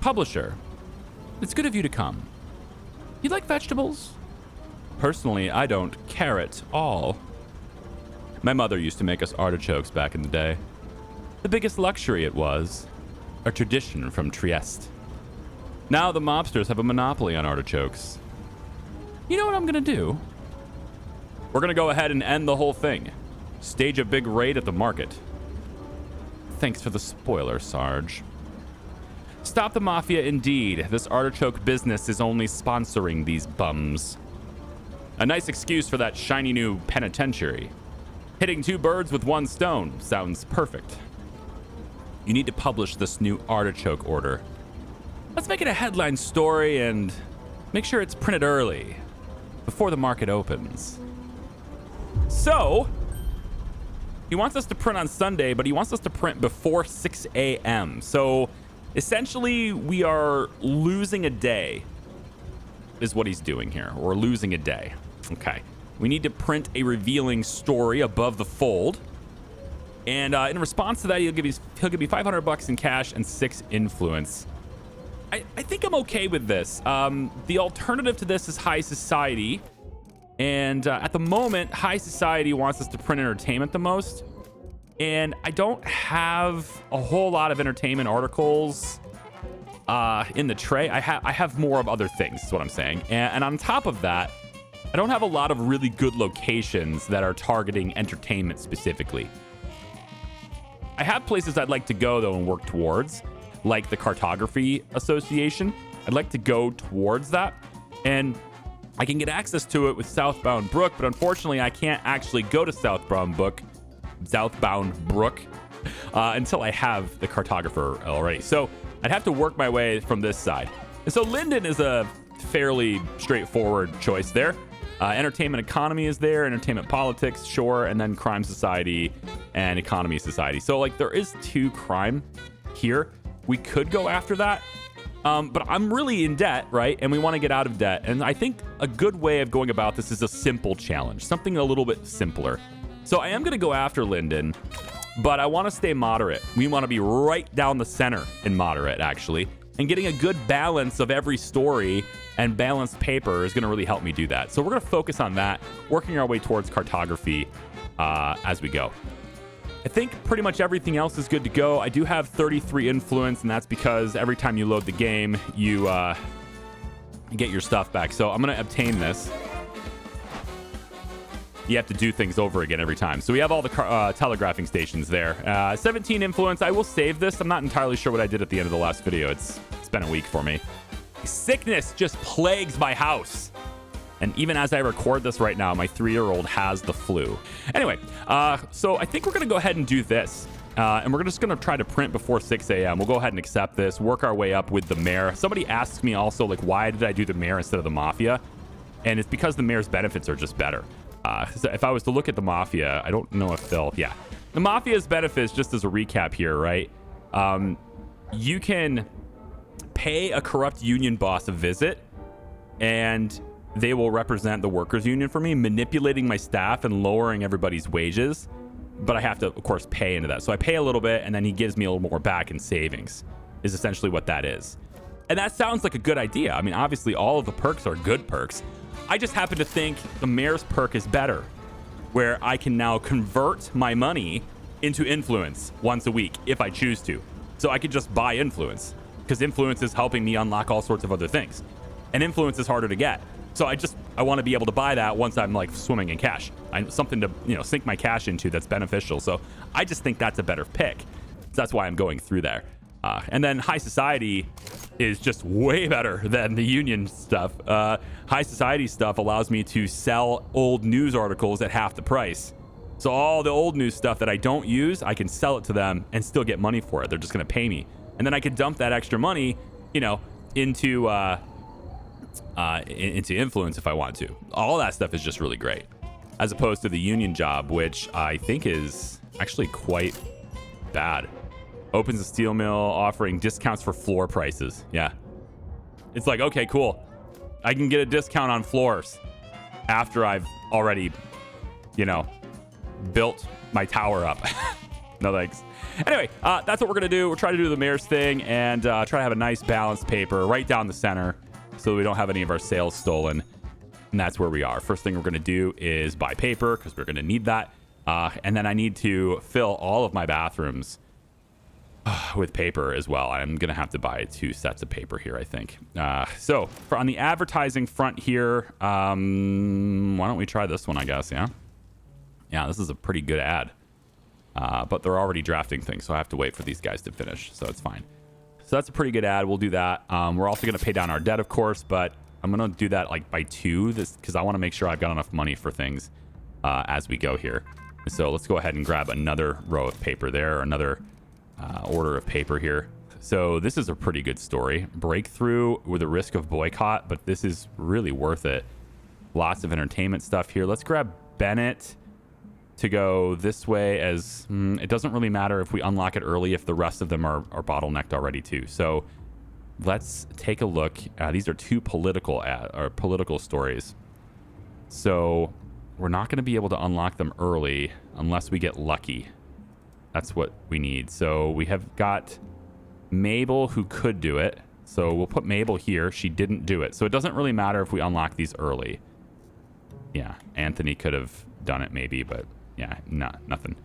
Publisher, it's good of you to come. You like vegetables? Personally, I don't care at all. My mother used to make us artichokes back in the day. The biggest luxury it was. A tradition from Trieste. Now the mobsters have a monopoly on artichokes. You know what I'm gonna do? We're gonna go ahead and end the whole thing. Stage a big raid at the market. Thanks for the spoiler, Sarge. Stop the mafia indeed. This artichoke business is only sponsoring these bums. A nice excuse for that shiny new penitentiary. Hitting two birds with one stone sounds perfect. You need to publish this new artichoke order. Let's make it a headline story and make sure it's printed early, before the market opens. So, he wants us to print on Sunday, but he wants us to print before 6 a.m. So, essentially, we are losing a day, is what he's doing here. We're losing a day. Okay. We need to print a revealing story above the fold. And in response to that, he'll give me $500 in cash and 6 influence. I think I'm okay with this. The alternative to this is high society. And at the moment, high society wants us to print entertainment the most. And I don't have a whole lot of entertainment articles in the tray. I have more of other things, is what I'm saying. And on top of that, I don't have a lot of really good locations that are targeting entertainment specifically. I have places I'd like to go, though, and work towards, like the Cartography Association. I'd like to go towards that, and I can get access to it with Southbound Brook, but unfortunately, I can't actually go to Southbound Brook until I have the cartographer already. So I'd have to work my way from this side. And so Linden is a fairly straightforward choice there. Entertainment economy is there, entertainment politics, sure, and then crime society and economy society. So, like, there is 2 crime here. We could go after that, but I'm really in debt, right? And we want to get out of debt. And I think a good way of going about this is a simple challenge, something a little bit simpler. So I am going to go after Linden, but I want to stay moderate. We want to be right down the center in moderate, actually. And getting a good balance of every story and balanced paper is going to really help me do that. So we're going to focus on that, working our way towards cartography as we go. I think pretty much everything else is good to go. I do have 33 influence, and that's because every time you load the game, you get your stuff back. So I'm going to obtain this. You have to do things over again every time. So we have all the telegraphing stations there. 17 influence. I will save this. I'm not entirely sure what I did at the end of the last video. It's been a week for me. Sickness just plagues my house. And even as I record this right now, my 3-year-old has the flu. Anyway, so I think we're going to go ahead and do this. And we're just going to try to print before 6 a.m. We'll go ahead and accept this, work our way up with the mayor. Somebody asked me also, like, why did I do the mayor instead of the mafia? And it's because the mayor's benefits are just better. So if I was to look at the mafia, I don't know if they'll... Yeah. The mafia's benefits, just as a recap here, right? You can pay a corrupt union boss a visit, and they will represent the workers' union for me, manipulating my staff and lowering everybody's wages. But I have to, of course, pay into that. So I pay a little bit, and then he gives me a little more back in savings, is essentially what that is. And that sounds like a good idea. I mean, obviously, all of the perks are good perks. I just happen to think the mayor's perk is better, where I can now convert my money into influence once a week if I choose to. So I could just buy influence, because influence is helping me unlock all sorts of other things. And influence is harder to get. So I want to be able to buy that once I'm like swimming in cash. Something to, sink my cash into that's beneficial. So I just think that's a better pick. So that's why I'm going through there. And then high society is just way better than the union stuff. High society stuff allows me to sell old news articles at half the price. So all the old news stuff that I don't use, I can sell it to them and still get money for it. They're just going to pay me. And then I could dump that extra money, into influence if I want to. All that stuff is just really great. As opposed to the union job, which I think is actually quite bad. Opens a steel mill offering discounts for floor prices. Yeah. It's like, okay, cool. I can get a discount on floors after I've already, built my tower up. No thanks. Anyway, that's what we're going to do. We're trying to do the mayor's thing and try to have a nice balanced paper right down the center so we don't have any of our sales stolen. And that's where we are. First thing we're going to do is buy paper because we're going to need that. And then I need to fill all of my bathrooms with paper as well. I'm going to have to buy 2 sets of paper here, I think. So on the advertising front here, why don't we try this one, I guess, yeah? Yeah, this is a pretty good ad. But they're already drafting things, so I have to wait for these guys to finish, so it's fine. So that's a pretty good ad. We'll do that. We're also going to pay down our debt, of course, but I'm going to do that like by 2 because I want to make sure I've got enough money for things as we go here. So let's go ahead and grab another row of paper there, or another order of paper here. So this is a pretty good story. Breakthrough with a risk of boycott, but this is really worth it. Lots of entertainment stuff here. Let's grab Bennett to go this way, as it doesn't really matter if we unlock it early if the rest of them are bottlenecked already too. So let's take a look. These are 2 political stories. So we're not going to be able to unlock them early unless we get lucky. That's what we need. So we have got Mabel who could do it. So we'll put Mabel here. She didn't do it. So it doesn't really matter if we unlock these early. Yeah, Anthony could have done it maybe, but yeah, nothing.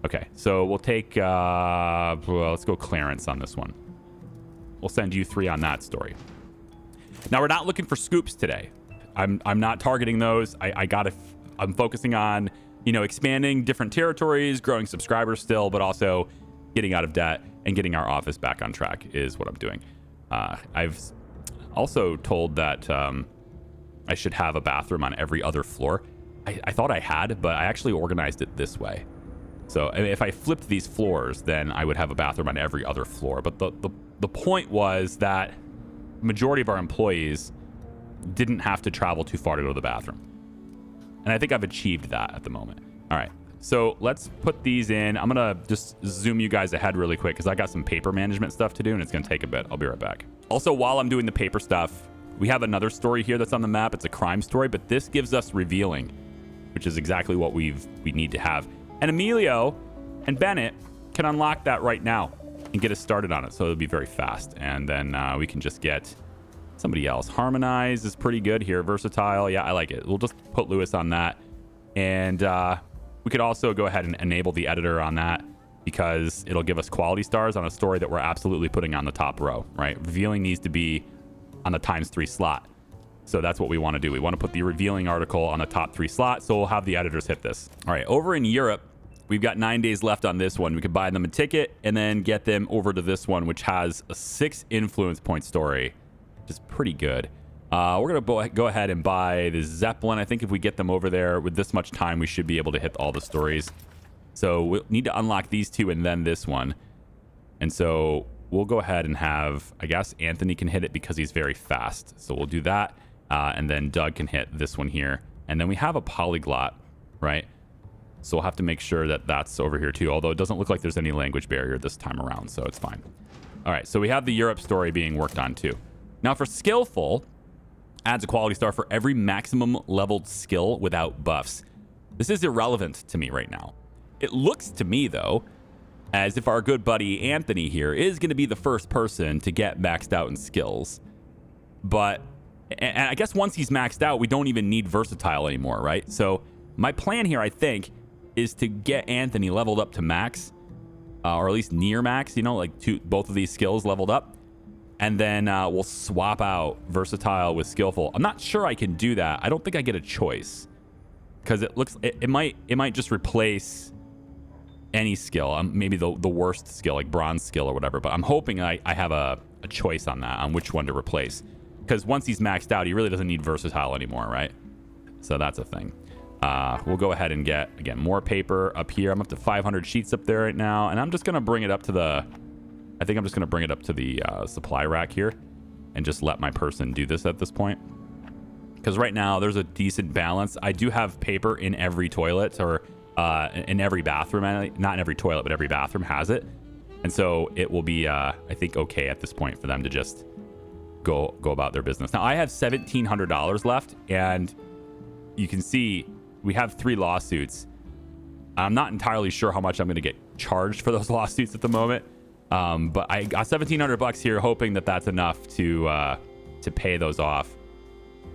Okay, so we'll take, well, let's go Clarence on this one. We'll send you 3 on that story. Now, we're not looking for scoops today. I'm not targeting those. I'm focusing on, expanding different territories, growing subscribers still, but also getting out of debt and getting our office back on track is what I'm doing. I've also told that I should have a bathroom on every other floor. I thought I had, but I actually organized it this way. So if I flipped these floors, then I would have a bathroom on every other floor. But the point was that the majority of our employees didn't have to travel too far to go to the bathroom. And I think I've achieved that at the moment. All right, so let's put these in. I'm going to just zoom you guys ahead really quick because I got some paper management stuff to do, and it's going to take a bit. I'll be right back. Also, while I'm doing the paper stuff, we have another story here that's on the map. It's a crime story, but this gives us revealing, which is exactly what we need to have. And Emilio and Bennett can unlock that right now and get us started on it. So it'll be very fast. And then we can just get somebody else. Harmonize is pretty good here. Versatile. Yeah, I like it. We'll just put Lewis on that. And we could also go ahead and enable the editor on that because it'll give us quality stars on a story that we're absolutely putting on the top row, right? Revealing needs to be on the ×3 slot. So that's what we want to do. We want to put the revealing article on the top 3 slot. So we'll have the editors hit this. All right, over in Europe, we've got 9 days left on this one. We could buy them a ticket and then get them over to this one, which has a 6 influence point story, which is pretty good. We're going to go ahead and buy the Zeppelin. I think if we get them over there with this much time, we should be able to hit all the stories. So we'll need to unlock these 2 and then this one. And so we'll go ahead and have, I guess, Anthony can hit it because he's very fast. So we'll do that. And then Doug can hit this one here. And then we have a polyglot, right? So we'll have to make sure that that's over here too. Although it doesn't look like there's any language barrier this time around, so it's fine. All right, so we have the Europe story being worked on too. Now for skillful, adds a quality star for every maximum leveled skill without buffs. This is irrelevant to me right now. It looks to me though, as if our good buddy Anthony here is going to be the first person to get maxed out in skills. But and I guess once he's maxed out, we don't even need versatile anymore, right? So my plan here, I think, is to get Anthony leveled up to max, or at least near max, like both of these skills leveled up. And then we'll swap out versatile with skillful. I'm not sure I can do that. I don't think I get a choice because it might just replace any skill, maybe the worst skill, like bronze skill or whatever. But I'm hoping I have a choice on that, on which one to replace. Because once he's maxed out, he really doesn't need versatile anymore, right? So that's a thing. We'll go ahead and get, again, more paper up here. I'm up to 500 sheets up there right now. And I'm just going to bring it up to the... I think I'm just going to bring it up to the supply rack here and just let my person do this at this point. Because right now, there's a decent balance. I do have paper in every toilet or in every bathroom. Not in every toilet, but every bathroom has it. And so it will be, I think, okay at this point for them to just go about their business. Now, I have $1,700 left, and you can see we have 3 lawsuits. I'm not entirely sure how much I'm going to get charged for those lawsuits at the moment. But I got $1,700 here, hoping that that's enough to pay those off.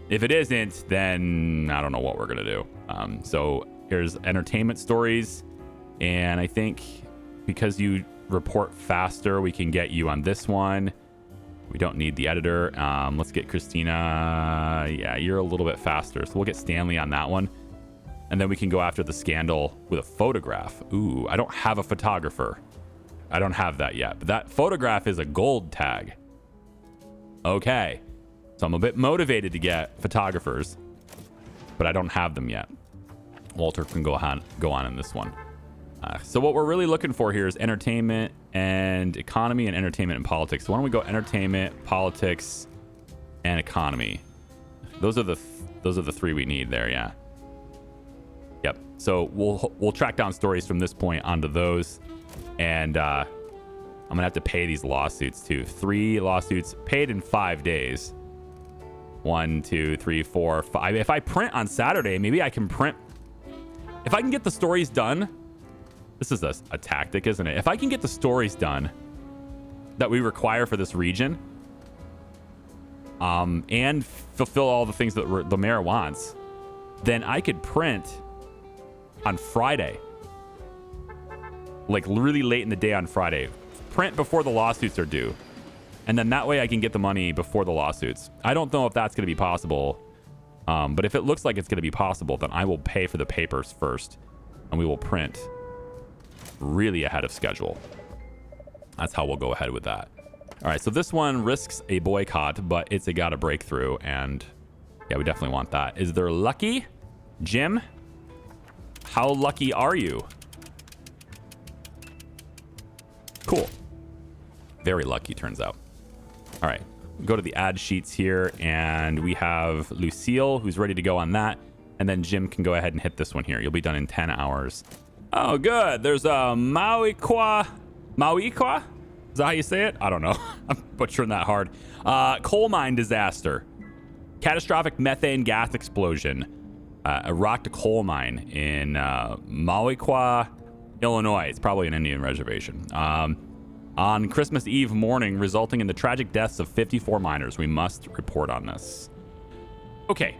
If it isn't, then I don't know what we're gonna do. So here's entertainment stories, and I think because you report faster, we can get you on this one. We don't need the editor. Let's get Christina. Yeah, you're a little bit faster, so we'll get Stanley on that one. And then we can go after the scandal with a photograph. Ooh, I don't have a photographer. I don't have that yet, but that photograph is a gold tag. Okay, so I'm a bit motivated to get photographers, but I don't have them yet. Walter can go on in this one. So what we're really looking for here is entertainment and economy, and entertainment and politics. So why don't we go entertainment, politics, and economy? Those are the three we need there. Yeah. Yep. So we'll track down stories from this point onto those, and I'm gonna have to pay these lawsuits too. 3 lawsuits paid in 5 days. 1, 2, 3, 4, 5. If I print on Saturday, maybe I can print. If I can get the stories done. This is a tactic, isn't it? If I can get the stories done that we require for this region, and fulfill all the things that the mayor wants, then I could print on Friday, like really late in the day on Friday. Print before the lawsuits are due, and then that way I can get the money before the lawsuits. I don't know if that's going to be possible, but if it looks like it's going to be possible, then I will pay for the papers first, and we will print really ahead of schedule. That's how we'll go ahead with that. All right, so this one risks a boycott, but it's got a breakthrough, and yeah, we definitely want that. Is there lucky? Jim, how lucky are you? Cool. Very lucky, turns out. All right, go to the ad sheets here, and we have Lucille, who's ready to go on that, and then Jim can go ahead and hit this one here. You'll be done in 10 hours. Oh, good. There's a Mauiqua. Is that how you say it? I don't know. I'm butchering that hard. Coal mine disaster. Catastrophic methane gas explosion. Rocked a coal mine in Mauiqua, Illinois. It's probably an Indian reservation. On Christmas Eve morning, resulting in the tragic deaths of 54 miners. We must report on this. Okay.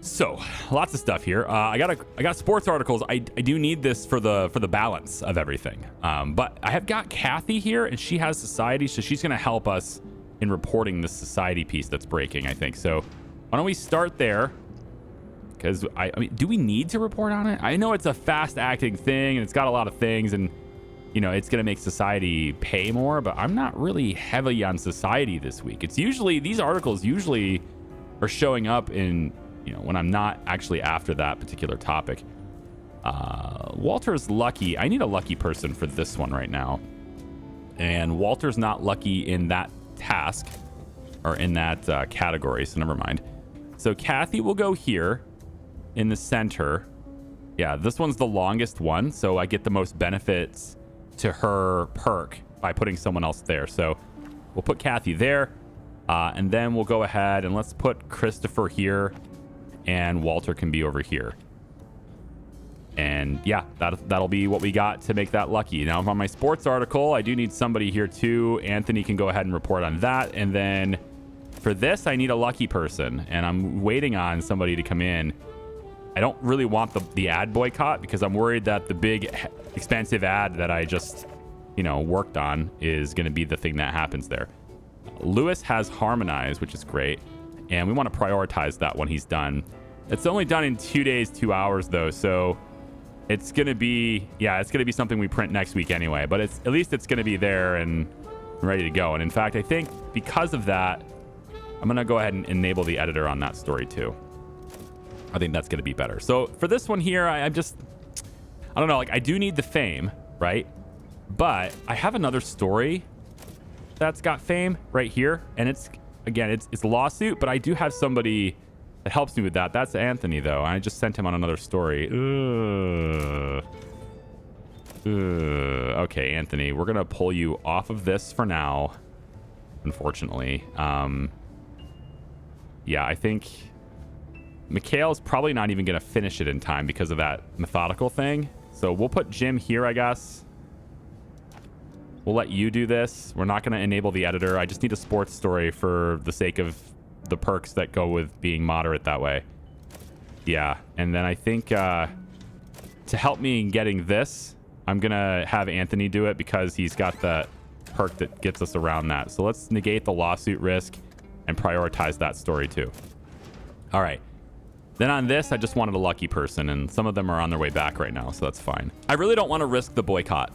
So, lots of stuff here. I got sports articles. I do need this for the balance of everything. But I have got Kathy here, and she has society, so she's going to help us in reporting this society piece that's breaking, I think. So, why don't we start there? Because I mean, do we need to report on it? I know it's a fast-acting thing, and it's got a lot of things, and you know it's going to make society pay more. But I'm not really heavy on society this week. It's usually these articles usually are showing up in, you know, when I'm not actually after that particular topic. Walter's lucky. I need a lucky person for this one right now. And Walter's not lucky in that task or in that category, so never mind. So Kathy will go here in the center. Yeah, this one's the longest one, so I get the most benefits to her perk by putting someone else there. So we'll put Kathy there, and then we'll go ahead and let's put Christopher here, and Walter can be over here. And yeah, that'll be what we got to make that lucky. Now, on my sports article, I do need somebody here too. Anthony can go ahead and report on that. And then for this, I need a lucky person, and I'm waiting on somebody to come in. I don't really want the ad boycott because I'm worried that the big expensive ad that I just, you know, worked on is going to be the thing that happens there. Lewis has harmonized, which is great. And we want to prioritize that when he's done. It's only done in 2 days, 2 hours though. So it's going to be, yeah, it's going to be something we print next week anyway, but at least it's going to be there and ready to go. And in fact, I think because of that, I'm going to go ahead and enable the editor on that story too. I think that's going to be better. So for this one here, I don't know, like I do need the fame, right? But I have another story that's got fame right here. And it's, again, it's a lawsuit, but I do have somebody that helps me with that. That's Anthony though. I just sent him on another story. Okay, Anthony, we're going to pull you off of this for now, unfortunately. Yeah, I think Mikhail's probably not even going to finish it in time because of that methodical thing. So we'll put Jim here, I guess. We'll let you do this. We're not going to enable the editor. I just need a sports story for the sake of the perks that go with being moderate that way. Yeah, and then I think to help me in getting this, I'm going to have Anthony do it because he's got that perk that gets us around that. So let's negate the lawsuit risk and prioritize that story too. All right. Then on this, I just wanted a lucky person, and some of them are on their way back right now, so that's fine. I really don't want to risk the boycott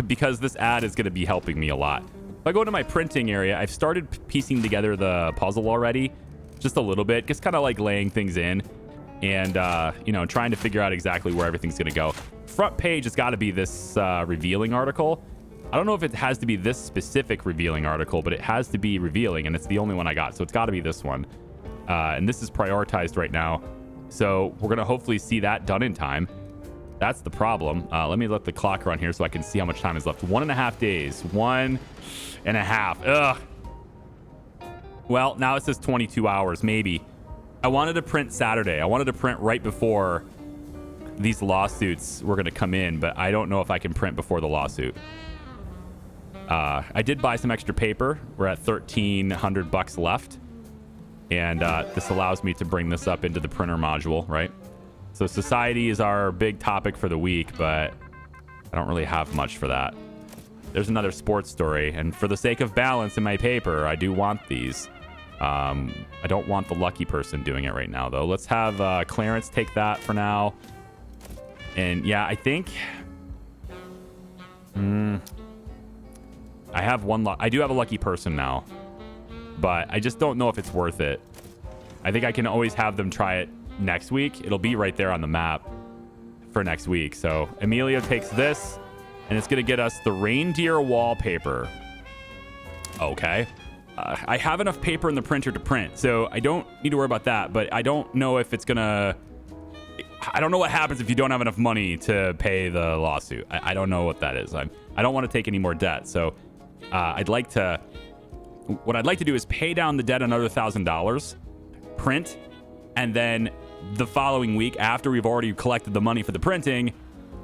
because this ad is going to be helping me a lot. If I go into my printing area, I've started piecing together the puzzle already, just a little bit, just kind of like laying things in and, you know, trying to figure out exactly where everything's going to go. Front page has got to be this revealing article. I don't know if it has to be this specific revealing article, but it has to be revealing, and it's the only one I got, so it's got to be this one. And this is prioritized right now, so we're going to hopefully see that done in time. That's the problem. Let me let the clock run here so I can see how much time is left. 1.5 days. 1.5. Ugh. Well, now it says 22 hours, maybe. I wanted to print Saturday. I wanted to print right before these lawsuits were going to come in, but I don't know if I can print before the lawsuit. I did buy some extra paper. We're at $1,300 left. And this allows me to bring this up into the printer module, right? So society is our big topic for the week, but I don't really have much for that. There's another sports story, and for the sake of balance in my paper, I do want these. I don't want the lucky person doing it right now, though. Let's have Clarence take that for now. And yeah, I think... I have one... I do have a lucky person now, but I just don't know if it's worth it. I think I can always have them try it next week. It'll be right there on the map for next week. So Emilio takes this, and it's going to get us the reindeer wallpaper. Okay. I have enough paper in the printer to print, so I don't need to worry about that, but I don't know if it's going to... I don't know what happens if you don't have enough money to pay the lawsuit. I don't know what that is. I don't want to take any more debt, so I'd like to... What I'd like to do is pay down the debt another $1,000, print, and then the following week, after we've already collected the money for the printing,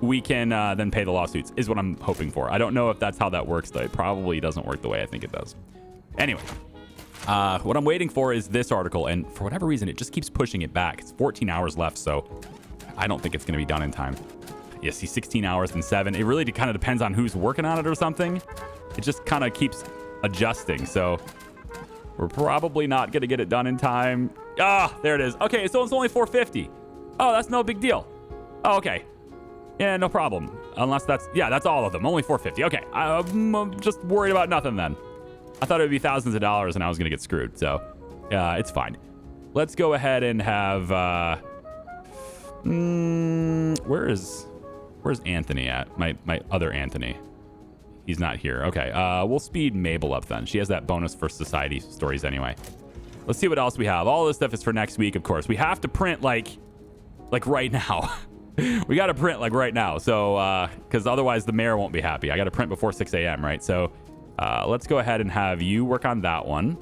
we can then pay the lawsuits, is what I'm hoping for. I don't know if that's how that works, though. It probably doesn't work the way I think it does. Anyway, what I'm waiting for is this article, and for whatever reason, it just keeps pushing it back. It's 14 hours left, so I don't think it's going to be done in time. You see 16 hours and 7. It really kind of depends on who's working on it or something. It just kind of keeps adjusting, so we're probably not going to get it done in time. Ah, there it is. Okay, so it's only 450. Oh, that's no big deal. Oh, okay. Yeah, no problem. Unless that's... Yeah, that's all of them. Only 450. Okay, I'm just worried about nothing then. I thought it would be thousands of dollars and I was going to get screwed, so it's fine. Let's go ahead and have... Where's Anthony at? My other Anthony. He's not here. Okay, we'll speed Mabel up then. She has that bonus for society stories anyway. Let's see what else we have. All this stuff is for next week, of course. We have to print like right now. We got to print like right now. So, because otherwise the mayor won't be happy. I got to print before 6 a.m., right? So let's go ahead and have you work on that one.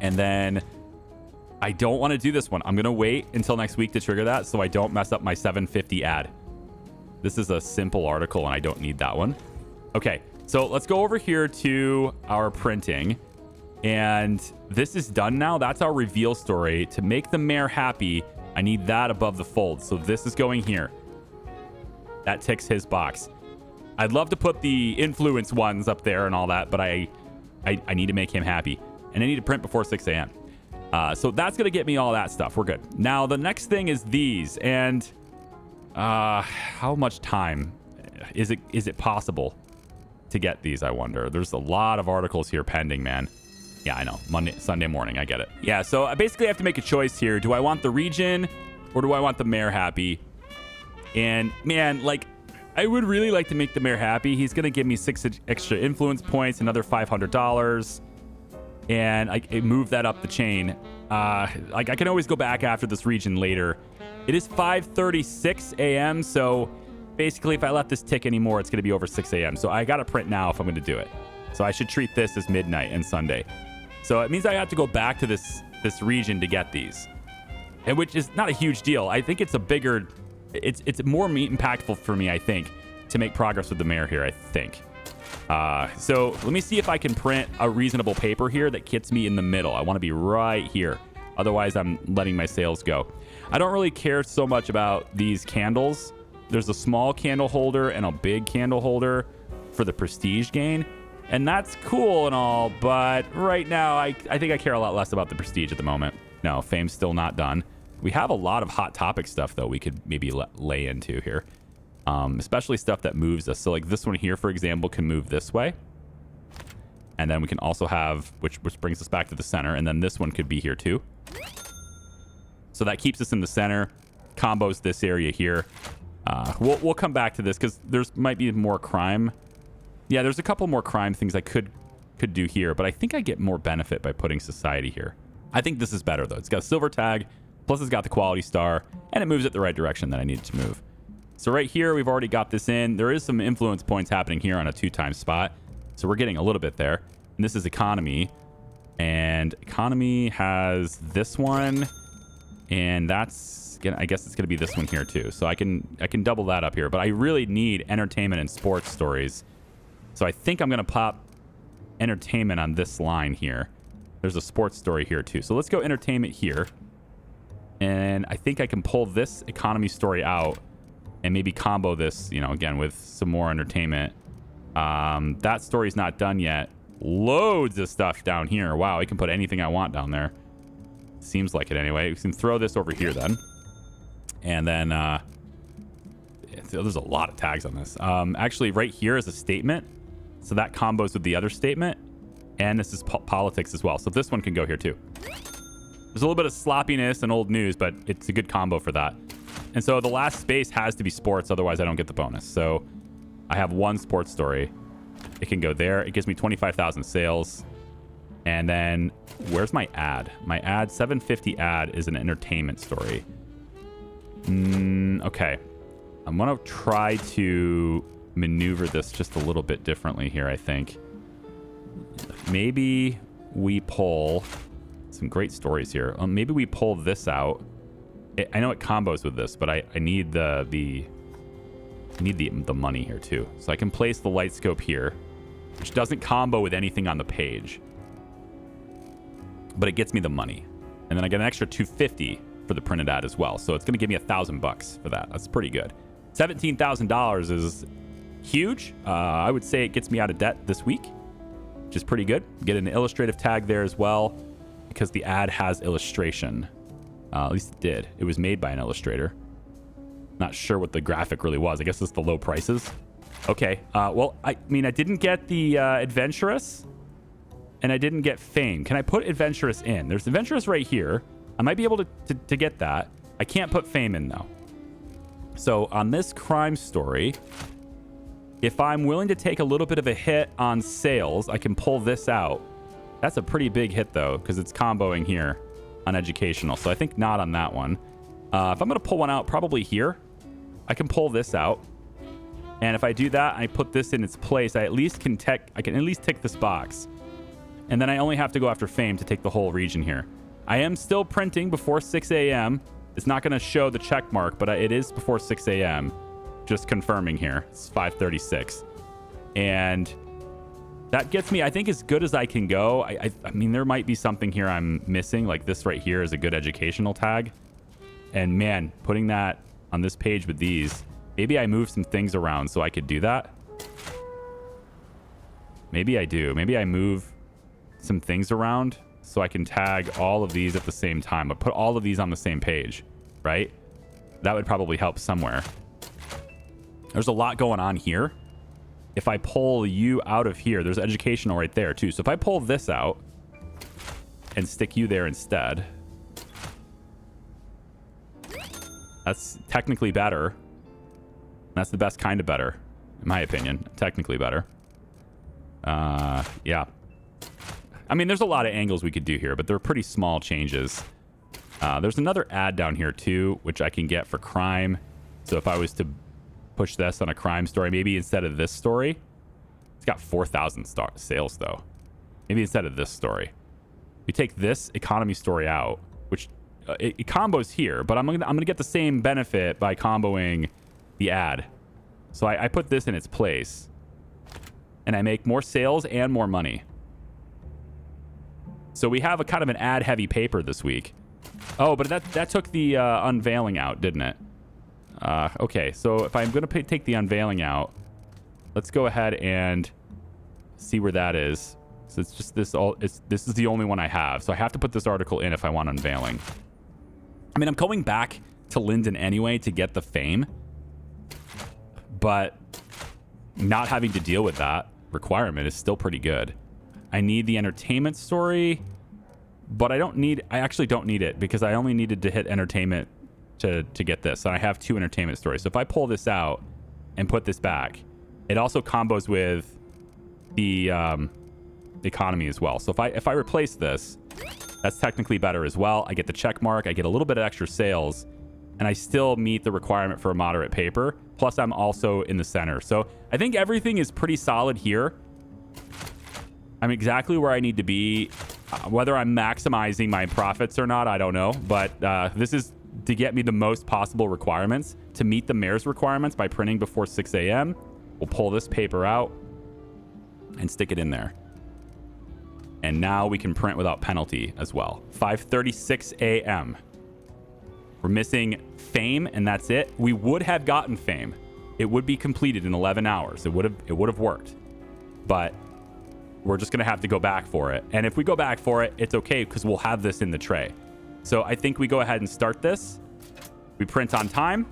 And then I don't want to do this one. I'm going to wait until next week to trigger that so I don't mess up my 750 ad. This is a simple article and I don't need that one. Okay, so let's go over here to our printing. And this is done now. That's our reveal story. To make the mayor happy, I need that above the fold. So this is going here. That ticks his box. I'd love to put the influence ones up there and all that, but I need to make him happy. And I need to print before 6 a.m. So that's going to get me all that stuff. We're good. Now, the next thing is these. And how much time is it possible to get these, I wonder? There's a lot of articles here pending, man. Yeah, I know. Sunday morning. I get it. Yeah, so I basically have to make a choice here. Do I want the region or do I want the mayor happy? And man, like, I would really like to make the mayor happy. He's going to give me 6 extra influence points, another $500. And I move that up the chain. Like, I can always go back after this region later. It is 5:36 a.m. So basically, if I let this tick anymore, it's going to be over 6 a.m. So I got to print now if I'm going to do it. So I should treat this as midnight and Sunday. So it means I have to go back to this region to get these, and which is not a huge deal. I think it's a bigger it's more impactful for me, I think, to make progress with the mayor here, I think. So let me see if I can print a reasonable paper here that gets me in the middle. I want to be right here. Otherwise, I'm letting my sales go. I don't really care so much about these candles. There's a small candle holder and a big candle holder for the prestige gain. And that's cool and all, but right now, I think I care a lot less about the prestige at the moment. No, fame's still not done. We have a lot of hot topic stuff, though, we could maybe lay into here. Especially stuff that moves us. So like this one here, for example, can move this way. And then we can also have, which brings us back to the center. And then this one could be here too. So that keeps us in the center, combos this area here. We'll come back to this because there's might be more crime. Yeah, there's a couple more crime things I could do here, but I think I get more benefit by putting society here. I think this is better though. It's got a silver tag, plus it's got the quality star, and it moves it the right direction that I need it to move. So right here, we've already got this in. There is some influence points happening here on a 2x spot. So we're getting a little bit there. And this is economy. And economy has this one. And that's gonna, I guess it's gonna be this one here too. So I can double that up here. But I really need entertainment and sports stories. So I think I'm gonna pop entertainment on this line here. There's a sports story here too. So let's go entertainment here. And I think I can pull this economy story out and maybe combo this, you know, again, with some more entertainment. That story's not done yet. Loads of stuff down here. Wow, I can put anything I want down there. Seems like it anyway. We can throw this over here then. And then, there's a lot of tags on this. Actually, right here is a statement. So that combos with the other statement. And this is politics as well. So this one can go here too. There's a little bit of sloppiness and old news, but it's a good combo for that. And so the last space has to be sports, otherwise I don't get the bonus. So I have one sports story. It can go there. It gives me 25,000 sales. And then where's my ad? My ad, 750 ad is an entertainment story. Okay. I'm going to try to maneuver this just a little bit differently here, I think. Maybe we pull some great stories here. Maybe we pull this out. I know it combos with this, but I need the money here too. So I can place the light scope here, which doesn't combo with anything on the page, but it gets me the money. And then I get an extra 250 for the printed ad as well. So it's going to give me $1,000 for that. That's pretty good. $17,000 is huge. I would say it gets me out of debt this week, which is pretty good. Get an illustrative tag there as well because the ad has illustration. At least it did. It was made by an illustrator. Not sure what the graphic really was. I guess it's the low prices. Okay. Well, I mean, I didn't get the adventurous, and I didn't get fame. Can I put adventurous in? There's adventurous right here. I might be able to get that. I can't put fame in though. So on this crime story, if I'm willing to take a little bit of a hit on sales, I can pull this out. That's a pretty big hit though, because it's comboing here on educational. So I think not on that one. If I'm going to pull one out, probably here, I can pull this out. And if I do that, I put this in its place, I can at least tick this box. And then I only have to go after fame to take the whole region here. I am still printing before 6 a.m. It's not going to show the check mark, but it is before 6 a.m. Just confirming here. It's 5:36. And that gets me, I think, as good as I can go. I mean, there might be something here I'm missing. Like this right here is a good educational tag. And man, putting that on this page with these, maybe I move some things around so I could do that. Maybe I do. Maybe I move some things around so I can tag all of these at the same time. But put all of these on the same page, right? That would probably help somewhere. There's a lot going on here. If I pull you out of here, there's educational right there too. So if I pull this out and stick you there instead, that's technically better. That's the best kind of better, in my opinion. Technically better. Yeah. I mean, there's a lot of angles we could do here, but they're pretty small changes. There's another ad down here too, which I can get for crime. So if I was to push this on a crime story, maybe instead of this story, it's got 4,000 sales though. Maybe instead of this story, we take this economy story out, which it combos here, but I'm gonna get the same benefit by comboing the ad. So I put this in its place, and I make more sales and more money. So we have a kind of an ad heavy paper this week. Oh, but that took the unveiling out, didn't it? Okay, so if I'm gonna take the unveiling out, let's go ahead and see where that is. So it's just this is the only one I have. So I have to put this article in if I want unveiling. I mean, I'm going back to Linden anyway to get the fame, but not having to deal with that requirement is still pretty good. I need the entertainment story, but I actually don't need it because I only needed to hit entertainment to get this. And I have 2 entertainment stories. So if I pull this out and put this back, it also combos with the economy as well. So if I replace this, that's technically better as well. I get the check mark, I get a little bit of extra sales, and I still meet the requirement for a moderate paper. Plus I'm also in the center. So I think everything is pretty solid here. I'm exactly where I need to be. Whether I'm maximizing my profits or not, I don't know. But this is to get me the most possible requirements to meet the mayor's requirements by printing before 6 a.m. We'll pull this paper out and stick it in there. And now we can print without penalty as well. 5:36 a.m. We're missing fame, and that's it. We would have gotten fame. It would be completed in 11 hours. It would have worked. But we're just going to have to go back for it. And if we go back for it, it's okay because we'll have this in the tray. So I think we go ahead and start this. We print on time.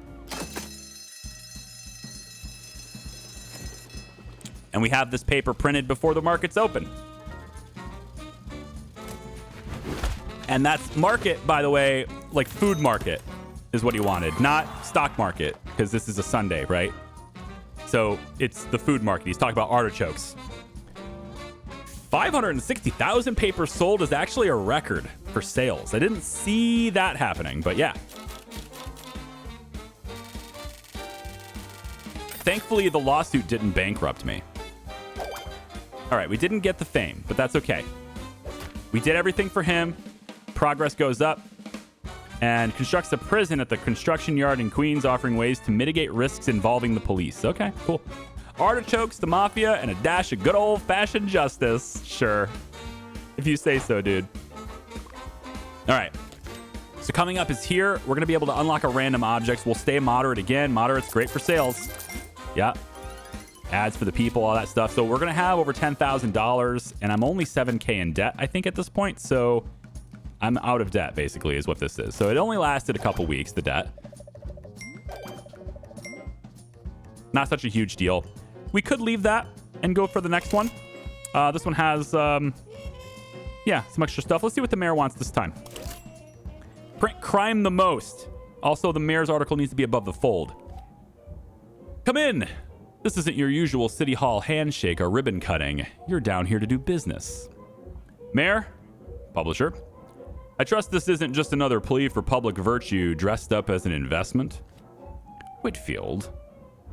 And we have this paper printed before the market's open. And that's market, by the way, like food market is what he wanted, not stock market, because this is a Sunday, right? So it's the food market. He's talking about artichokes. 560,000 papers sold is actually a record for sales. I didn't see that happening, but yeah. Thankfully, the lawsuit didn't bankrupt me. All right, we didn't get the fame, but that's okay. We did everything for him. Progress goes up. And constructs a prison at the construction yard in Queens, offering ways to mitigate risks involving the police. Okay, cool. Artichokes, the mafia, and a dash of good old-fashioned justice. Sure. If you say so, dude. All right. So coming up is here. We're going to be able to unlock a random objects. We'll stay moderate again. Moderate's great for sales. Yeah. Ads for the people, all that stuff. So we're going to have over $10,000, and I'm only 7K in debt, I think, at this point. So I'm out of debt, basically, is what this is. So it only lasted a couple weeks, the debt. Not such a huge deal. We could leave that and go for the next one. This one has, some extra stuff. Let's see what the mayor wants this time. Print crime the most. Also, the mayor's article needs to be above the fold. Come in. This isn't your usual city hall handshake or ribbon cutting. You're down here to do business. Mayor, publisher, I trust this isn't just another plea for public virtue dressed up as an investment. Whitfield,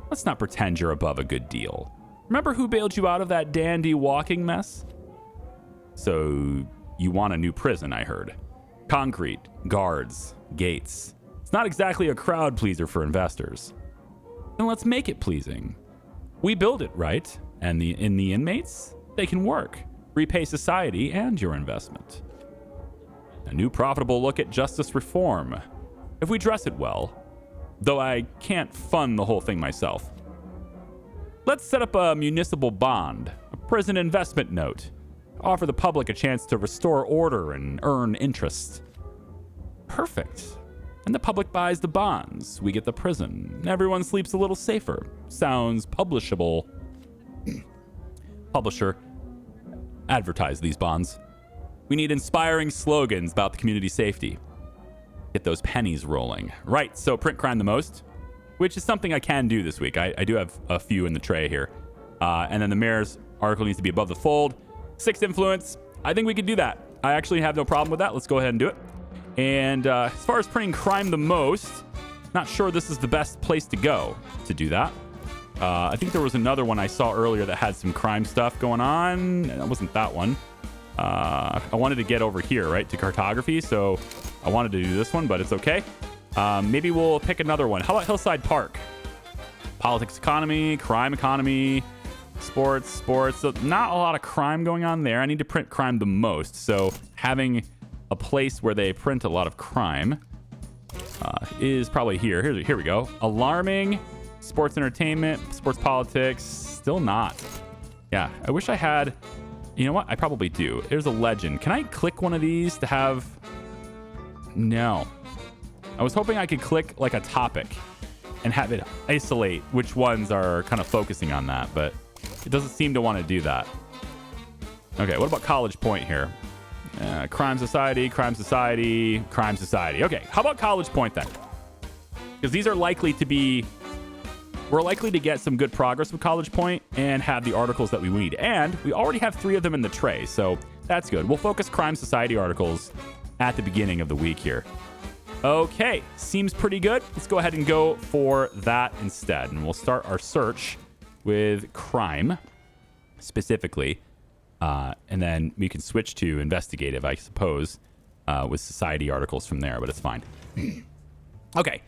let's not pretend you're above a good deal. Remember who bailed you out of that dandy walking mess? So, you want a new prison, I heard. Concrete, guards, gates. It's not exactly a crowd pleaser for investors. Then let's make it pleasing. We build it, right? And the inmates, they can work, repay society and your investment. A new profitable look at justice reform. If we dress it well, though I can't fund the whole thing myself. Let's set up a municipal bond, a prison investment note. Offer the public a chance to restore order and earn interest. Perfect. And the public buys the bonds. We get the prison. Everyone sleeps a little safer. Sounds publishable. Publisher, advertise these bonds. We need inspiring slogans about the community safety. Get those pennies rolling. Right, so print crime the most, which is something I can do this week. I do have a few in the tray here. And then the mayor's article needs to be above the fold. 6 influence. I think we could do that. I actually have no problem with that. Let's go ahead and do it. And as far as printing crime the most, not sure this is the best place to go to do that. I think there was another one I saw earlier that had some crime stuff going on. That wasn't that one. I wanted to get over here, right, to cartography. So I wanted to do this one, but it's okay. Maybe we'll pick another one. How about Hillside Park? Politics economy, crime economy, sports. So not a lot of crime going on there. I need to print crime the most. So having a place where they print a lot of crime is probably here. Here we go. Alarming, sports entertainment, sports politics. Still not. Yeah, I wish I had... You know what? I probably do. There's a legend. Can I click one of these to have... No. I was hoping I could click like a topic and have it isolate which ones are kind of focusing on that, but it doesn't seem to want to do that. Okay, what about College Point here? Crime Society, Crime Society, Crime Society. Okay, how about College Point then? Because these are likely to be... We're likely to get some good progress with College Point and have the articles that we need. And we already have 3 of them in the tray, so that's good. We'll focus Crime Society articles at the beginning of the week here. Okay, seems pretty good. Let's go ahead and go for that instead. And we'll start our search with crime specifically. And then we can switch to investigative, I suppose, with society articles from there, but it's fine. Okay,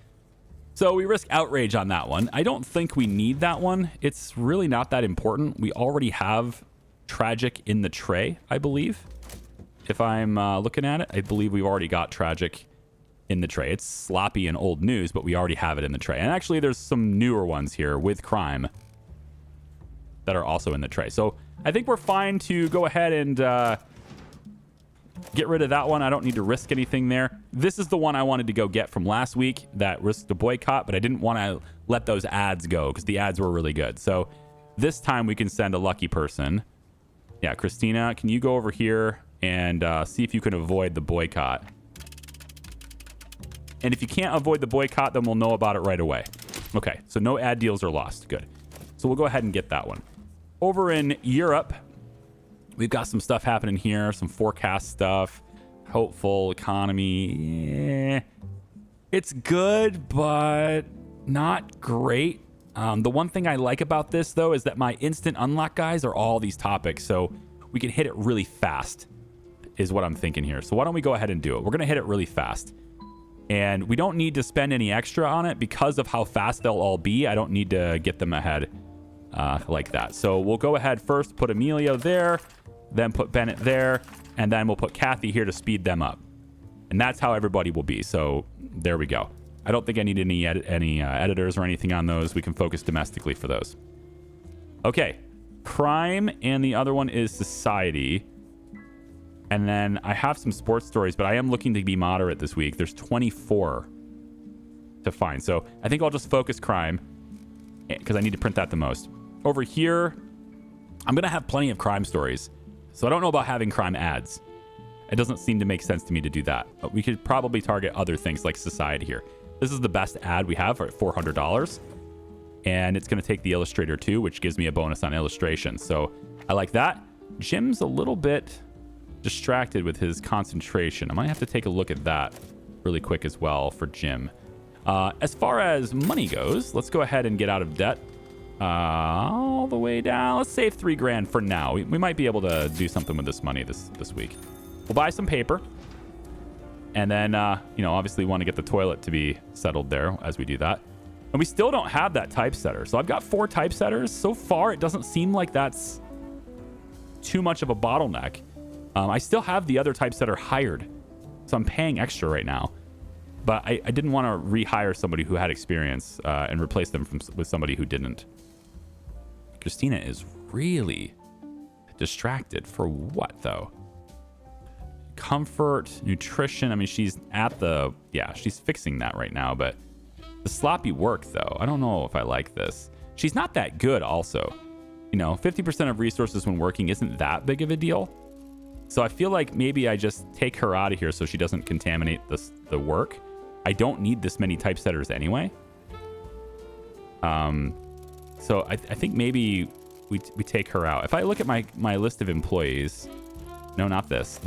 so we risk outrage on that one. I don't think we need that one. It's really not that important. We already have tragic in the tray, I believe. If I'm looking at it, I believe we've already got tragic in the tray. It's sloppy and old news, but we already have it in the tray. And actually, there's some newer ones here with crime that are also in the tray. So I think we're fine to go ahead and get rid of that one. I don't need to risk anything there. This is the one I wanted to go get from last week that risked a boycott, but I didn't want to let those ads go because the ads were really good. So this time we can send a lucky person. Yeah, Christina, can you go over here and see if you can avoid the boycott? And if you can't avoid the boycott, then we'll know about it right away. Okay, so no ad deals are lost. Good. So we'll go ahead and get that one. Over in Europe, we've got some stuff happening here, some forecast stuff, hopeful economy. It's good, but not great. The one thing I like about this, though, is that my instant unlock guys are all these topics, so we can hit it really fast, is what I'm thinking here. So why don't we go ahead and do it? We're going to hit it really fast. And we don't need to spend any extra on it because of how fast they'll all be. I don't need to get them ahead like that. So we'll go ahead first, put Emilio there, then put Bennett there, and then we'll put Kathy here to speed them up. And that's how everybody will be. So there we go. I don't think I need any editors or anything on those. We can focus domestically for those. Okay. Crime, and the other one is society. And then I have some sports stories, but I am looking to be moderate this week. There's 24 to find. So I think I'll just focus crime because I need to print that the most. Over here, I'm going to have plenty of crime stories. So I don't know about having crime ads. It doesn't seem to make sense to me to do that. But we could probably target other things like society here. This is the best ad we have at $400. And it's going to take the illustrator too, which gives me a bonus on illustration. So I like that. Jim's a little bit distracted with his concentration. I might have to take a look at that really quick as well for Jim. As far as money goes, let's go ahead and get out of debt all the way down. Let's save $3,000 for now. We might be able to do something with this money this week. We'll buy some paper, and then obviously we want to get the toilet to be settled there as we do that. And we still don't have that typesetter. So I've got 4 typesetters. So far, it doesn't seem like that's too much of a bottleneck. I still have the other typesetter hired, so I'm paying extra right now. But I didn't want to rehire somebody who had experience and replace them with somebody who didn't. Christina is really distracted. For what, though? Comfort, nutrition. I mean, she's at the... Yeah, she's fixing that right now, but the sloppy work, though. I don't know if I like this. She's not that good, also. 50% of resources when working isn't that big of a deal. So I feel like maybe I just take her out of here so she doesn't contaminate the work. I don't need this many typesetters anyway. So I think maybe we take her out. If I look at my list of employees... No, not this.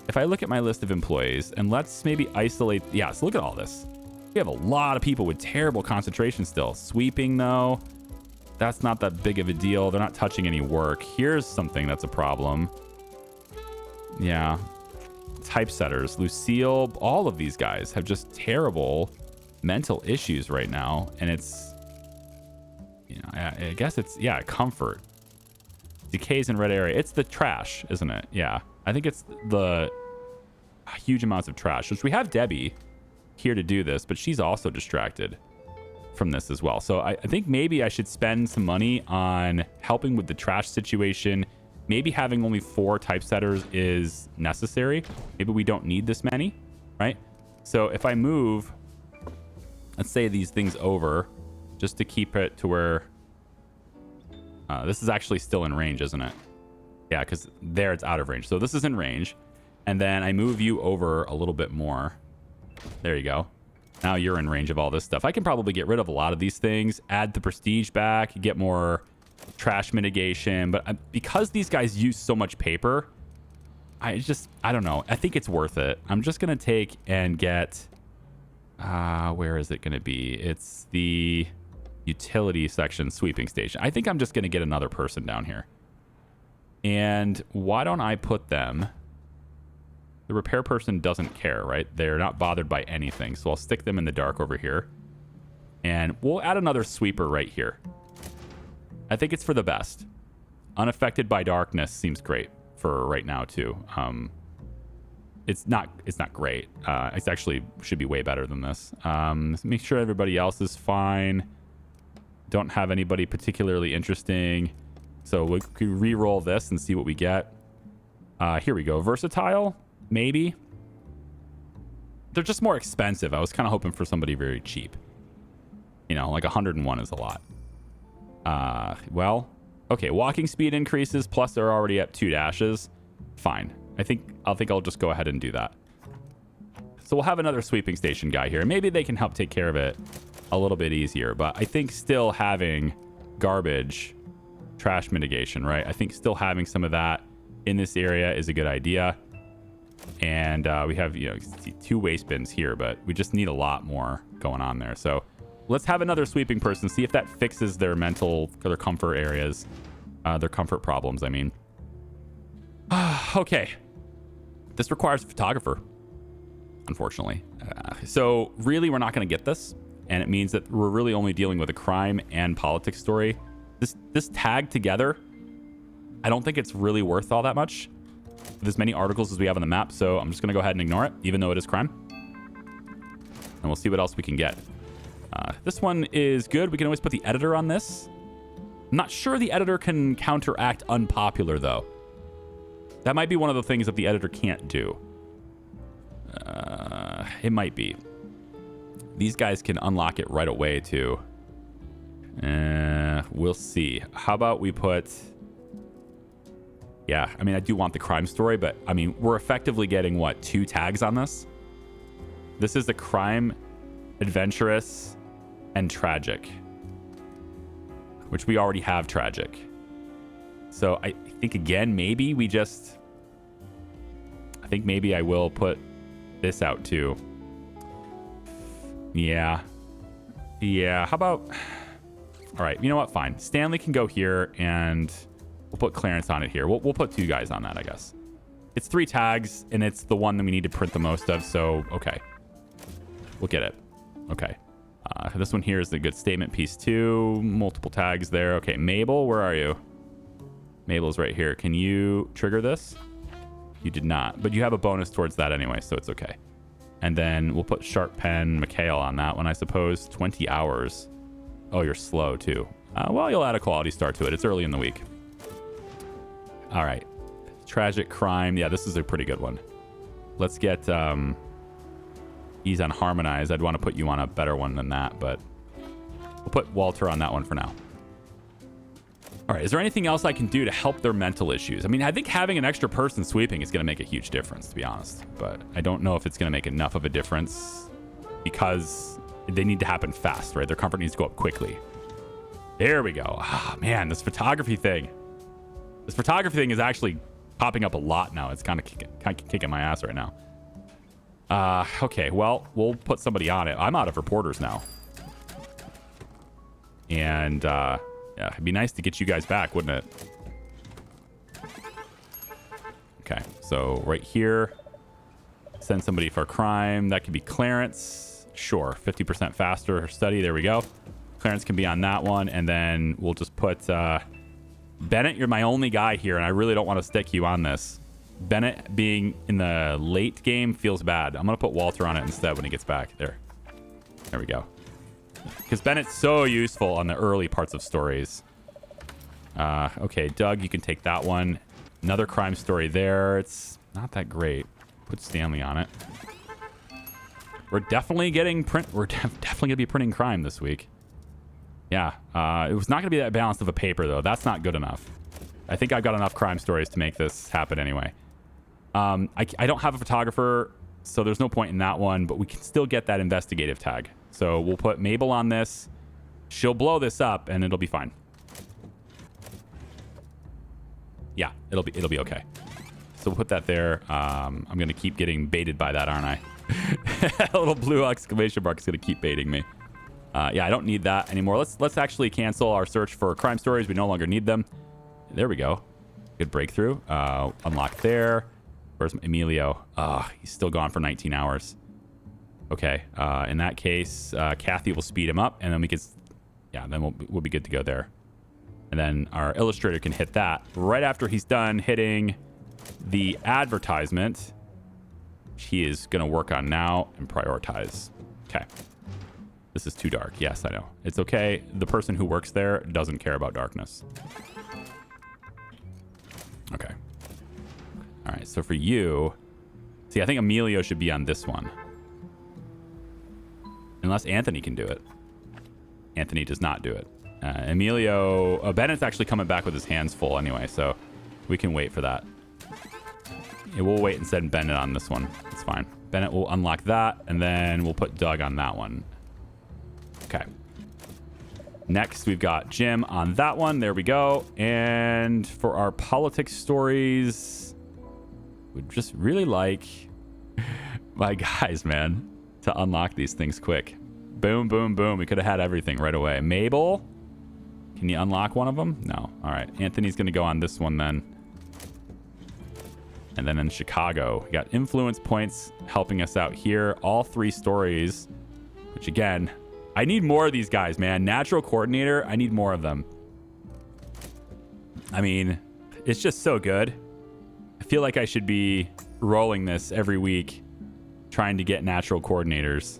If I look at my list of employees, and let's maybe isolate... Yeah, so look at all this. We have a lot of people with terrible concentration still. Sweeping, though, that's not that big of a deal. They're not touching any work. Here's something that's a problem. Yeah. typesetters. Lucille, all of these guys have just terrible mental issues right now. And it's, you know, I guess it's, yeah, comfort. Decays in red area. It's the trash, isn't it? Yeah. I think it's the huge amounts of trash, which we have Debbie here to do this, but she's also distracted from this as well. So I think maybe I should spend some money on helping with the trash situation. Maybe having only 4 typesetters is necessary. Maybe we don't need this many, right? So if I move, let's say these things over, just to keep it to where this is actually still in range, isn't it? Yeah, because there it's out of range. So this is in range. And then I move you over a little bit more. There you go. Now you're in range of all this stuff. I can probably get rid of a lot of these things, add the prestige back, get more trash mitigation. But because these guys use so much paper, I don't know. I think it's worth it. I'm just going to take and get, where is it going to be? It's the utility section sweeping station. I think I'm just going to get another person down here. And why don't I put them... The repair person doesn't care, right? They're not bothered by anything. So I'll stick them in the dark over here. And we'll add another sweeper right here. I think it's for the best. Unaffected by darkness seems great for right now too. It's not great. It actually should be way better than this. Let's make sure everybody else is fine. Don't have anybody particularly interesting. So we can re-roll this and see what we get. Here we go. Versatile. Maybe. They're just more expensive. I was kind of hoping for somebody very cheap. You know, like 101 is a lot. Well, okay. Walking speed increases, plus they're already at 2 dashes. Fine. I think I'll just go ahead and do that. So we'll have another sweeping station guy here. Maybe they can help take care of it a little bit easier. But I think still having garbage, trash mitigation, right? I think still having some of that in this area is a good idea. And we have, you know, 2 waste bins here, but we just need a lot more going on there. So let's have another sweeping person, see if that fixes their mental, their comfort areas, their comfort problems, I mean. Okay. This requires a photographer, unfortunately. So really, we're not going to get this. And it means that we're really only dealing with a crime and politics story. This tag together, I don't think it's really worth all that much with as many articles as we have on the map. So I'm just going to go ahead and ignore it, even though it is crime. And we'll see what else we can get. This one is good. We can always put the editor on this. I'm not sure the editor can counteract unpopular, though. That might be one of the things that the editor can't do. It might be. These guys can unlock it right away, too. We'll see. How about we put... Yeah, I mean, I do want the crime story, but, I mean, we're effectively getting, what, 2 tags on this? This is the crime, adventurous, and tragic. Which we already have tragic. So I think, again, maybe we just... I think maybe I will put this out, too. Yeah. Yeah, how about... All right, you know what? Fine. Stanley can go here, and... We'll put Clarence on it here. We'll put 2 guys on that, I guess. It's 3 tags, and it's the one that we need to print the most of, so okay. We'll get it. Okay. This one here is the good statement piece, too. Multiple tags there. Okay, Mabel, where are you? Mabel's right here. Can you trigger this? You did not, but you have a bonus towards that anyway, so it's okay. And then we'll put Sharpen, Mikhail on that one, I suppose. 20 hours. Oh, you're slow, too. Well, you'll add a quality start to it. It's early in the week. All right. Tragic crime. Yeah, this is a pretty good one. Let's get ease on harmonize. I'd want to put you on a better one than that, but we'll put Walter on that one for now. All right. Is there anything else I can do to help their mental issues? I mean, I think having an extra person sweeping is going to make a huge difference, to be honest. But I don't know if it's going to make enough of a difference because they need to happen fast, right? Their comfort needs to go up quickly. There we go. Ah, man, this photography thing. This photography thing is actually popping up a lot now. It's kind of kicking my ass right now. Okay, well, we'll put somebody on it. I'm out of reporters now. And, yeah, it'd be nice to get you guys back, wouldn't it? Okay, so right here, Send somebody for a crime. That could be Clarence. Sure. 50% faster study. There we go. Clarence can be on that one. And then we'll just put Bennett. You're my only guy here, and I really don't want to stick you on this. Bennett being in the late game feels bad. I'm going to put Walter on it instead when he gets back. There we go. Because Bennett's so useful on the early parts of stories. Okay, Doug, you can take that one. Another crime story there. It's not that great. Put Stanley on it. We're definitely getting We're definitely gonna be printing crime this week. Yeah, it was not gonna be that balanced of a paper though. That's not good enough. I think I've got enough crime stories to make this happen anyway. I don't have a photographer, so there's no point in that one. But we can still get that investigative tag. So we'll put Mabel on this. She'll blow this up, and it'll be fine. Yeah, it'll be okay. So we'll put that there. I'm going to keep getting baited by that, aren't I? A little blue exclamation mark is going to keep baiting me. Yeah, I don't need that anymore. Let's actually cancel our search for crime stories. We no longer need them. There we go. Good breakthrough. Unlock there. Where's Emilio? He's still gone for 19 hours. Okay. In that case, Kathy will speed him up, and then we can... Yeah, then we'll be good to go there. And then our illustrator can hit that right after he's done hitting the advertisement, which he is going to work on now and prioritize. Okay. This is too dark. Yes, I know. It's okay. The person who works there doesn't care about darkness. Okay. All right. So for you, see, I think Emilio should be on this one. Unless Anthony can do it. Anthony does not do it. Emilio... Bennett's actually coming back with his hands full anyway, so we can wait for that. Yeah, we'll wait and send Bennett on this one. It's fine. Bennett will unlock that, and then we'll put Doug on that one. Okay. Next, we've got Jim on that one. There we go. And for our politics stories, we'd just really like my guys, man, to unlock these things quick. Boom, boom, boom. We could have had everything right away. Mabel, can you unlock one of them? No. All right. Anthony's going to go on this one then. And then in Chicago, we got influence points helping us out here. All 3 stories, which again, I need more of these guys, man. Natural coordinator, I need more of them. I mean, it's just so good. I feel like I should be rolling this every week, trying to get natural coordinators.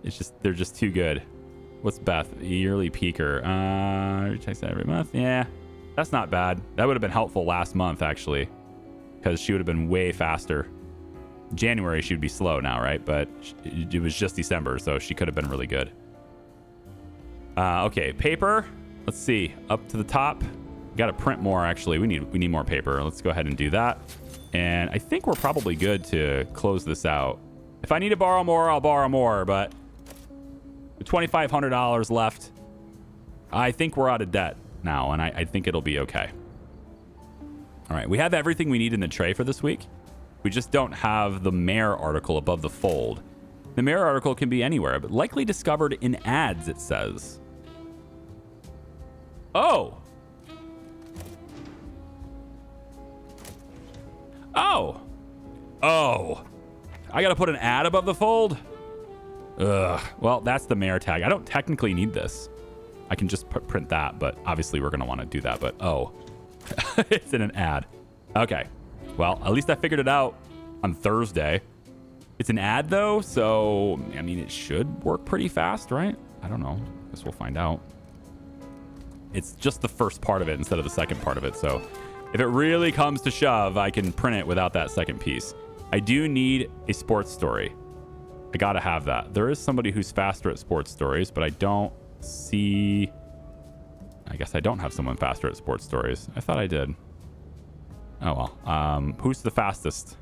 It's just, they're just too good. What's Beth? Yearly peaker. Checks that every month. Yeah, that's not bad. That would have been helpful last month, actually, because she would have been way faster. January, she would be slow now, right? But it was just December, so she could have been really good. Okay, paper. Let's see. Up to the top. Got to print more, actually. We need more paper. Let's go ahead and do that. And I think we're probably good to close this out. If I need to borrow more, I'll borrow more, but with $2,500 left, I think we're out of debt now, and I think it'll be okay. All right, we have everything we need in the tray for this week. We just don't have the mayor article above the fold. The mayor article can be anywhere, but likely discovered in ads, it says. Oh. Oh. Oh. I got to put an ad above the fold? Ugh. Well, that's the mayor tag. I don't technically need this. I can just print that, but obviously we're going to want to do that. But, oh. It's in an ad. Okay. Well, at least I figured it out on Thursday. It's an ad, though, so, I mean, it should work pretty fast, right? I don't know. Guess we'll find out. It's just the first part of it instead of the second part of it, so if it really comes to shove, I can print it without that second piece. I do need a sports story. I gotta have that. There is somebody who's faster at sports stories, but I don't see... I guess I don't have someone faster at sports stories. I thought I did. Oh, well. Who's the fastest?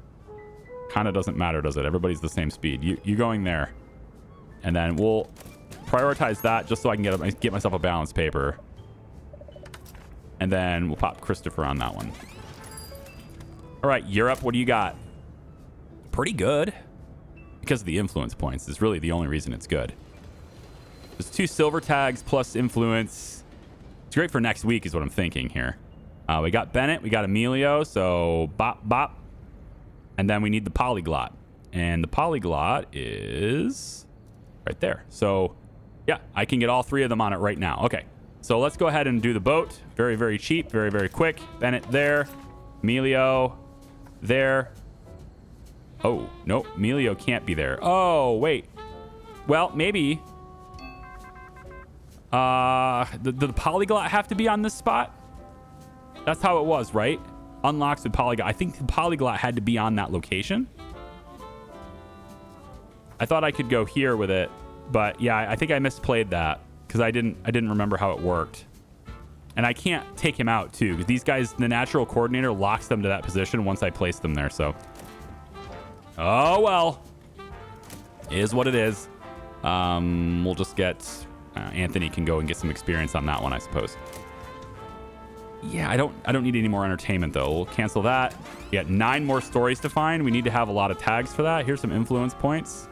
Kind of doesn't matter, does it? Everybody's the same speed. You going there. And then we'll prioritize that just so I can get myself a balanced paper. And then we'll pop Christopher on that one. All right, Europe, what do you got? Pretty good. Because of the influence points is really the only reason it's good. There's 2 silver tags plus influence. It's great for next week is what I'm thinking here. We got Bennett. We got Emilio. So bop, bop. And then we need the polyglot. And the polyglot is right there. So, yeah, I can get all 3 of them on it right now. Okay, so let's go ahead and do the boat. Very, very cheap, very, very quick. Bennett there. Emilio there. Oh, nope, Emilio can't be there. Oh, wait. Well, maybe. The polyglot have to be on this spot? That's how it was, right? Unlocks with polyglot. I think the polyglot had to be on that location. I thought I could go here with it, but yeah, I think I misplayed that because I didn't remember how it worked. And I can't take him out too, because these guys, the natural coordinator locks them to that position once I place them there. So, oh well, is what it is. We'll just get Anthony can go and get some experience on that one, I suppose. Yeah, I don't need any more entertainment though. We'll cancel that. We got 9 more stories to find. We need to have a lot of tags for that. Here's some influence points.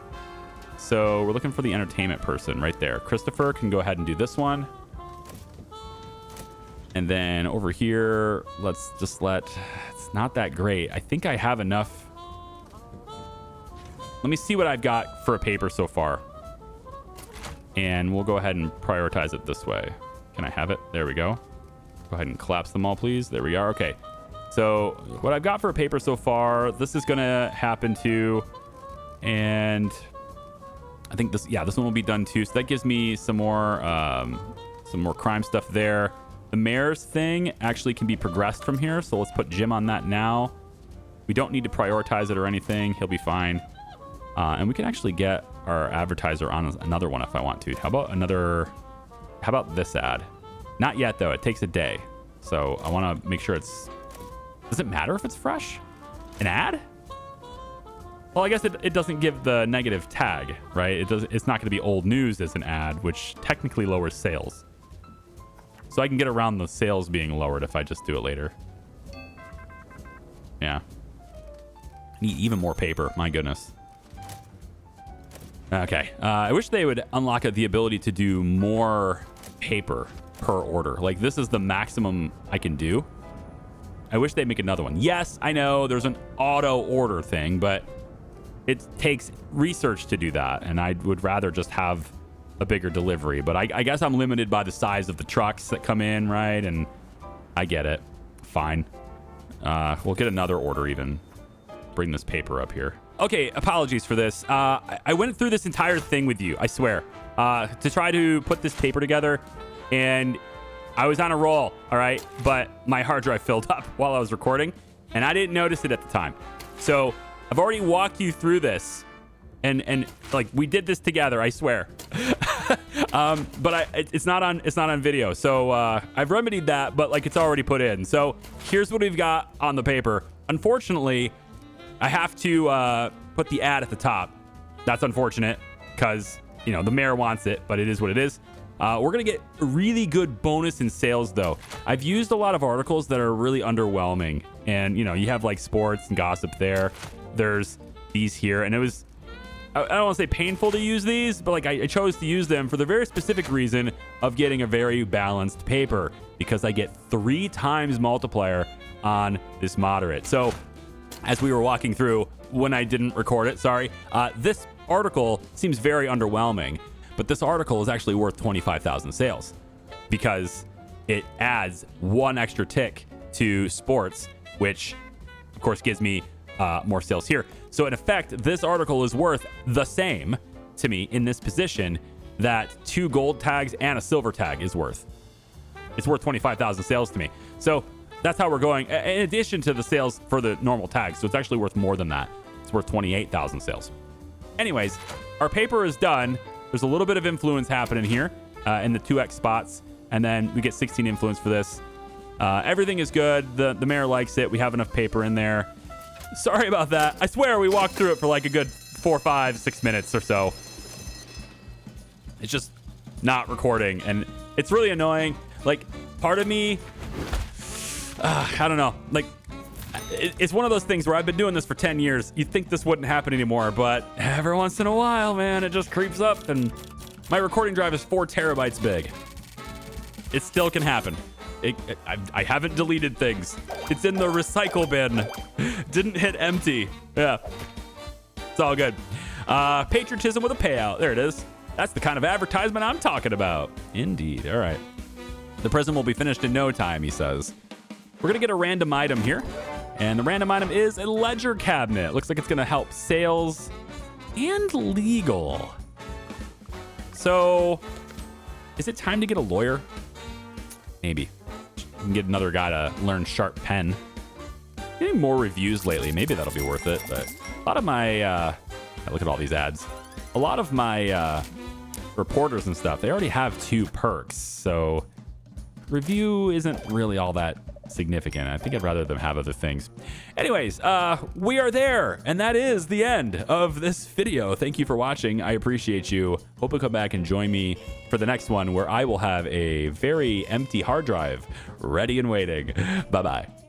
So we're looking for the entertainment person right there. Christopher can go ahead and do this one. And then over here, let's just it's not that great. I think I have enough. Let me see what I've got for a paper so far. And we'll go ahead and prioritize it this way. Can I have it? There we go. Go ahead and collapse them all, please. There we are. Okay. So what I've got for a paper so far, this is going to happen too. And I think this one will be done too. So that gives me some more crime stuff there. The mayor's thing actually can be progressed from here. So let's put Jim on that now. We don't need to prioritize it or anything. He'll be fine. And we can actually get our advertiser on another one if I want to. How about this ad? Not yet, though. It takes a day. So I want to make sure does it matter if it's fresh? An ad? Well, I guess it doesn't give the negative tag, right? It's not going to be old news as an ad, which technically lowers sales. So I can get around the sales being lowered if I just do it later. Yeah. Need even more paper. My goodness. Okay. I wish they would unlock the ability to do more paper per order. Like, this is the maximum I can do. I wish they'd make another one. Yes, I know there's an auto order thing, but it takes research to do that. And I would rather just have a bigger delivery. But I guess I'm limited by the size of the trucks that come in, right? And I get it. Fine. We'll get another order even. Bring this paper up here. Okay, apologies for this. I went through this entire thing with you, I swear, to try to put this paper together, and I was on a roll, all right? But my hard drive filled up while I was recording, and I didn't notice it at the time. So I've already walked you through this, and like, we did this together, I swear. But it's not on video. So I've remedied that, but like, it's already put in. So here's what we've got on the paper. Unfortunately, I have to put the ad at the top. That's unfortunate because, you know, the mayor wants it, but it is what it is. We're going to get a really good bonus in sales, though. I've used a lot of articles that are really underwhelming. And, you know, you have like sports and gossip there. There's these here. And it was, I don't want to say painful to use these, but like I chose to use them for the very specific reason of getting a very balanced paper, because I get 3 times multiplier on this moderate. So as we were walking through, when I didn't record it, sorry, this article seems very underwhelming, but this article is actually worth 25,000 sales because it adds 1 extra tick to sports, which of course gives me more sales here. So in effect, this article is worth the same to me in this position that 2 gold tags and a silver tag is worth. It's worth 25,000 sales to me. So that's how we're going, in addition to the sales for the normal tags. So it's actually worth more than that. It's worth 28,000 sales. Anyways, our paper is done. There's a little bit of influence happening here in the 2x spots. And then we get 16 influence for this. Everything is good. The mayor likes it. We have enough paper in there. Sorry about that. I swear we walked through it for like a good 4, 5, 6 minutes or so. It's just not recording. And it's really annoying. Like, part of me, I don't know. Like, it's one of those things where I've been doing this for 10 years. You'd think this wouldn't happen anymore, but every once in a while, man, it just creeps up. And my recording drive is 4 terabytes big. It still can happen. I haven't deleted things. It's in the recycle bin. Didn't hit empty. Yeah. It's all good. Patriotism with a payout. There it is. That's the kind of advertisement I'm talking about. Indeed. All right. The prison will be finished in no time, he says. We're going to get a random item here. And the random item is a ledger cabinet. Looks like it's going to help sales and legal. So, is it time to get a lawyer? Maybe. We can get another guy to learn sharpen. Getting more reviews lately. Maybe that'll be worth it. But a lot of my... look at all these ads. A lot of my reporters and stuff, they already have 2 perks. So, review isn't really all that significant. I think I'd rather them have other things. Anyways, we are there, and that is the end of this video. Thank you for watching. I appreciate you. Hope you'll come back and join me for the next one, where I will have a very empty hard drive ready and waiting. Bye-bye.